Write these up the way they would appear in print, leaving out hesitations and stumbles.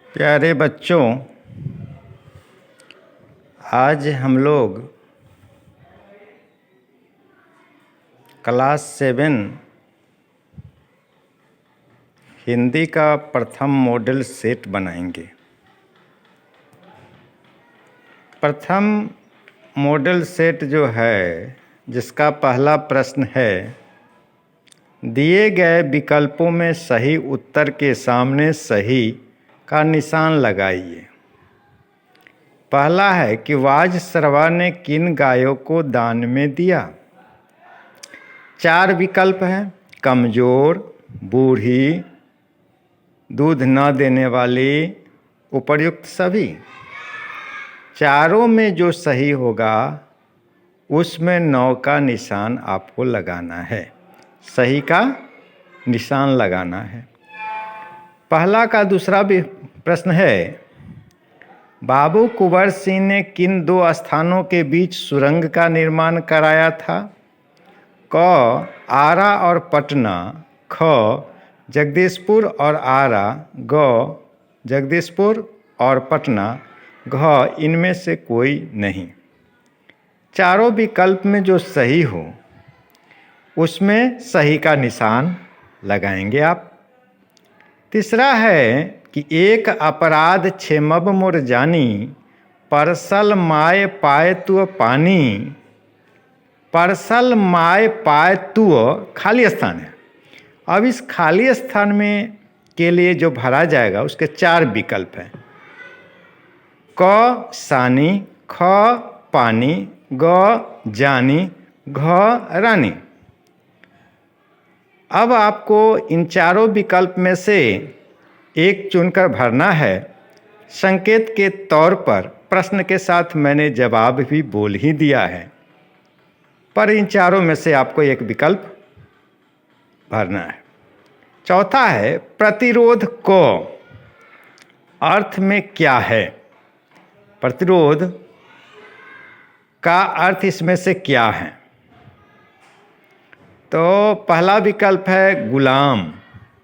प्यारे बच्चों, आज हम लोग क्लास 7 हिंदी का प्रथम मॉडल सेट बनाएंगे। प्रथम मॉडल सेट जो है, जिसका पहला प्रश्न है, दिए गए विकल्पों में सही उत्तर के सामने सही का निशान लगाइए। पहला है कि वाजसरवा ने किन गायों को दान में दिया। 4 विकल्प हैं: कमज़ोर, बूढ़ी, दूध न देने वाली, उपर्युक्त सभी। चारों में जो सही होगा उसमें 9 का निशान आपको लगाना है, सही का निशान लगाना है। पहला का दूसरा भी प्रश्न है, बाबू कुंवर सिंह ने किन 2 स्थानों के बीच सुरंग का निर्माण कराया था। क आरा और पटना, ख जगदीशपुर और आरा, ग जगदीशपुर और पटना, घ इनमें से कोई नहीं। चारों विकल्प में जो सही हो उसमें सही का निशान लगाएंगे आप। तीसरा है कि एक अपराध छेमब मोर जानी, परसल माय पाए तुअ पानी। परसल माय पाए तुअ खाली स्थान है। अब इस खाली स्थान में के लिए जो भरा जाएगा उसके 4 विकल्प हैं: क सानी, ख पानी, ग जानी, घ रानी। अब आपको इन चारों विकल्प में से एक चुनकर भरना है। संकेत के तौर पर प्रश्न के साथ मैंने जवाब भी बोल ही दिया है, पर इन चारों में से आपको एक विकल्प भरना है। चौथा है, प्रतिरोध को अर्थ में क्या है। प्रतिरोध का अर्थ इसमें से क्या है? तो पहला विकल्प है गुलाम,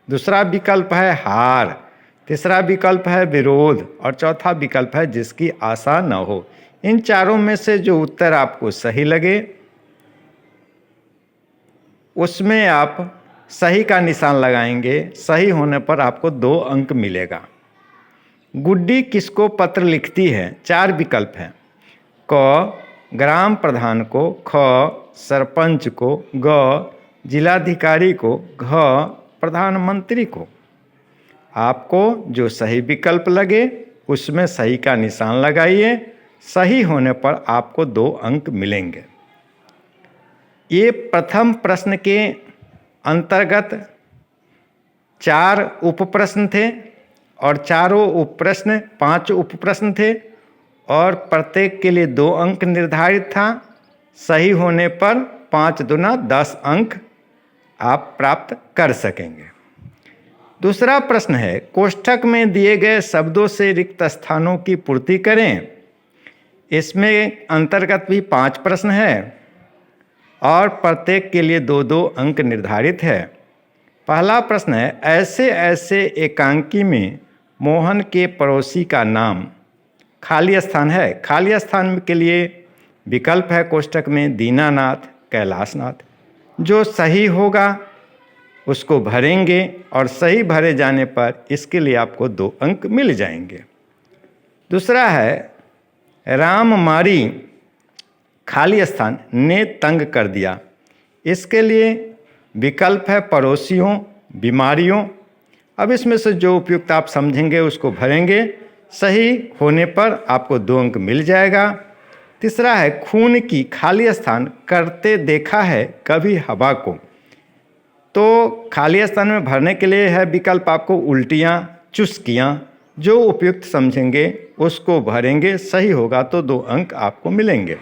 दूसरा विकल्प है हार, तीसरा विकल्प है विरोध और चौथा विकल्प है जिसकी आशा न हो। इन चारों में से जो उत्तर आपको सही लगे उसमें आप सही का निशान लगाएंगे। सही होने पर आपको 2 अंक मिलेगा। गुड्डी किसको पत्र लिखती है? 4 विकल्प हैं: क ग्राम प्रधान को, ख सरपंच को, ग जिलाधिकारी को, घ प्रधानमंत्री को। आपको जो सही विकल्प लगे उसमें सही का निशान लगाइए। सही होने पर आपको 2 अंक मिलेंगे। ये प्रथम प्रश्न के अंतर्गत 4 उपप्रश्न थे और चारों उपप्रश्न 5 उपप्रश्न थे और प्रत्येक के लिए 2 अंक निर्धारित था। सही होने पर 5 दूना 10 अंक आप प्राप्त कर सकेंगे। दूसरा प्रश्न है, कोष्ठक में दिए गए शब्दों से रिक्त स्थानों की पूर्ति करें। इसमें अंतर्गत भी 5 प्रश्न है और प्रत्येक के लिए 2-2 अंक निर्धारित है। पहला प्रश्न है, ऐसे ऐसे एकांकी में मोहन के पड़ोसी का नाम। खाली स्थान है। खाली स्थान के लिए विकल्प है कोष्ठक में दीनानाथ, कैलाशनाथ। जो सही होगा उसको भरेंगे और सही भरे जाने पर इसके लिए आपको 2 अंक मिल जाएंगे। दूसरा है, राम मारी खाली स्थान ने तंग कर दिया। इसके लिए विकल्प है पड़ोसियों, बीमारियों। अब इसमें से जो उपयुक्त आप समझेंगे उसको भरेंगे। सही होने पर आपको 2 अंक मिल जाएगा। तीसरा है, खून की खाली स्थान करते देखा है कभी हवा को। तो खाली स्थान में भरने के लिए है विकल्प आपको उल्टियाँ, चुस्कियाँ। जो उपयुक्त समझेंगे उसको भरेंगे। सही होगा तो 2 अंक आपको मिलेंगे।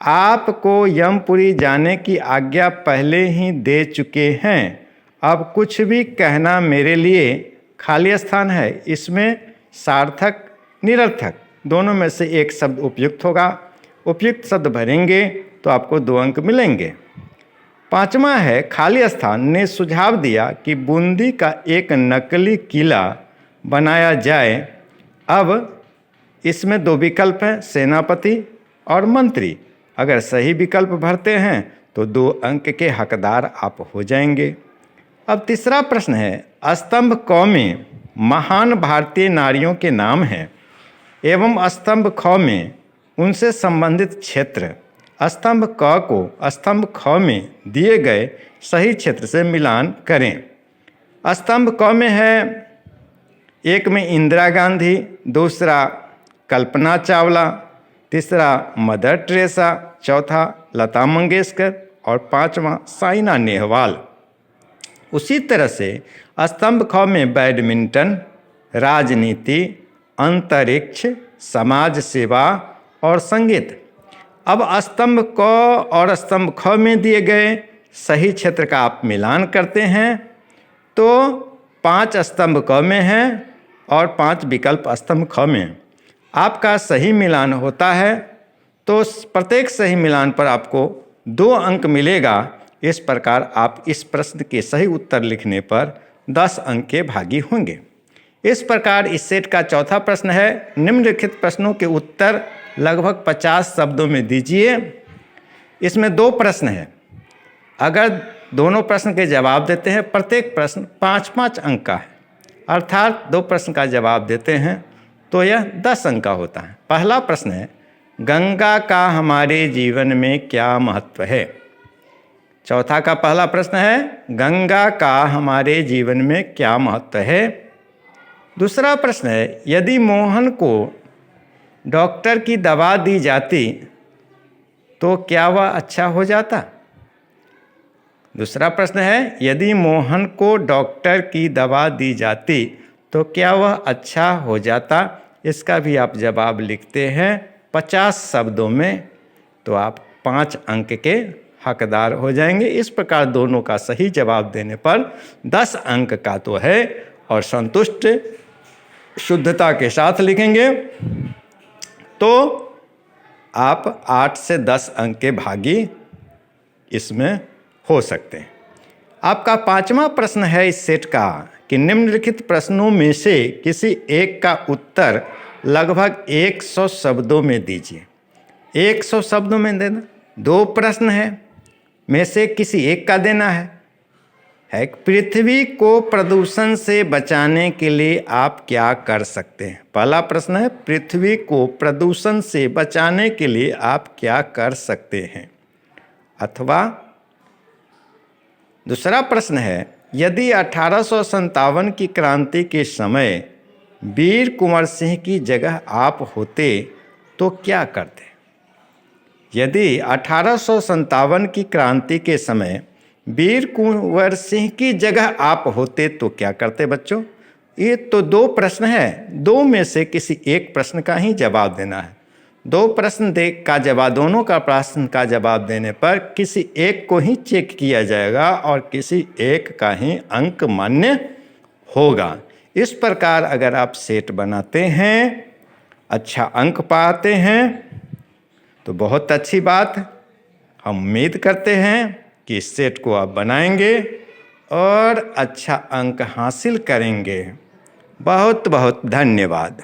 आपको यमपुरी जाने की आज्ञा पहले ही दे चुके हैं। अब कुछ भी कहना मेरे लिए। खाली स्थान है। इसमें सार्थक, निरर्थक दोनों में से एक शब्द उपयुक्त होगा। उपयुक्त शब्द भरेंगे तो आपको 2 अंक मिलेंगे। 5वां है, खाली स्थान ने सुझाव दिया कि बूंदी का एक नकली किला बनाया जाए। अब इसमें दो विकल्प हैं, सेनापति और मंत्री। अगर सही विकल्प भरते हैं तो 2 अंक के हकदार आप हो जाएंगे। अब तीसरा प्रश्न है, स्तंभ क में महान भारतीय नारियों के नाम हैं एवं स्तंभ ख में उनसे संबंधित क्षेत्र। स्तंभ क को स्तंभ ख में दिए गए सही क्षेत्र से मिलान करें। स्तंभ क में है, एक में इंदिरा गांधी, दूसरा कल्पना चावला, तीसरा मदर टेरेसा, चौथा लता मंगेशकर और पांचवा साइना नेहवाल। उसी तरह से स्तंभ ख में बैडमिंटन, राजनीति, अंतरिक्ष, समाज सेवा और संगीत। अब स्तंभ क और स्तंभ ख में दिए गए सही क्षेत्र का आप मिलान करते हैं तो 5 स्तंभ क में हैं और 5 विकल्प स्तंभ ख में। आपका सही मिलान होता है तो प्रत्येक सही मिलान पर आपको 2 अंक मिलेगा। इस प्रकार आप इस प्रश्न के सही उत्तर लिखने पर 10 अंक के भागी होंगे। इस प्रकार इस सेट का चौथा प्रश्न है, निम्नलिखित प्रश्नों के उत्तर लगभग 50 शब्दों में दीजिए। इसमें 2 प्रश्न हैं। अगर दोनों प्रश्न के जवाब देते हैं, प्रत्येक प्रश्न 5-5 अंक का है, अर्थात 2 प्रश्न का जवाब देते हैं तो यह 10 अंक का होता है। पहला प्रश्न है, गंगा का हमारे जीवन में क्या महत्व है। चौथा का पहला प्रश्न है, गंगा का हमारे जीवन में क्या महत्व है। दूसरा प्रश्न है, यदि मोहन को डॉक्टर की दवा दी जाती तो क्या वह अच्छा हो जाता। दूसरा प्रश्न है, यदि मोहन को डॉक्टर की दवा दी जाती तो क्या वह अच्छा हो जाता। इसका भी आप जवाब लिखते हैं 50 शब्दों में तो आप 5 अंक के हकदार हो जाएंगे। इस प्रकार दोनों का सही जवाब देने पर 10 अंक का तो है और संतुष्ट शुद्धता के साथ लिखेंगे तो आप 8 से 10 अंक के भागी इसमें हो सकते हैं। आपका 5वां प्रश्न है इस सेट का कि निम्नलिखित प्रश्नों में से किसी एक का उत्तर लगभग 100 शब्दों में दीजिए। 100 शब्दों में देना, 2 प्रश्न है में से किसी एक का देना है पृथ्वी को प्रदूषण से बचाने के लिए आप क्या कर सकते हैं। पहला प्रश्न है, पृथ्वी को प्रदूषण से बचाने के लिए आप क्या कर सकते हैं। अथवा दूसरा प्रश्न है, यदि 1857 की क्रांति के समय वीर कुंवर सिंह की जगह आप होते तो क्या करते। यदि 1857 की क्रांति के समय वीर कुंवर सिंह की जगह आप होते तो क्या करते। बच्चों ये तो 2 प्रश्न है, 2 में से किसी एक प्रश्न का ही जवाब देना है। 2 प्रश्न दोनों का प्रश्न का जवाब देने पर किसी एक को ही चेक किया जाएगा और किसी एक का ही अंक मान्य होगा। इस प्रकार अगर आप सेट बनाते हैं, अच्छा अंक पाते हैं तो बहुत अच्छी बात। हम उम्मीद करते हैं कि इस सेट को आप बनाएंगे और अच्छा अंक हासिल करेंगे। बहुत बहुत धन्यवाद।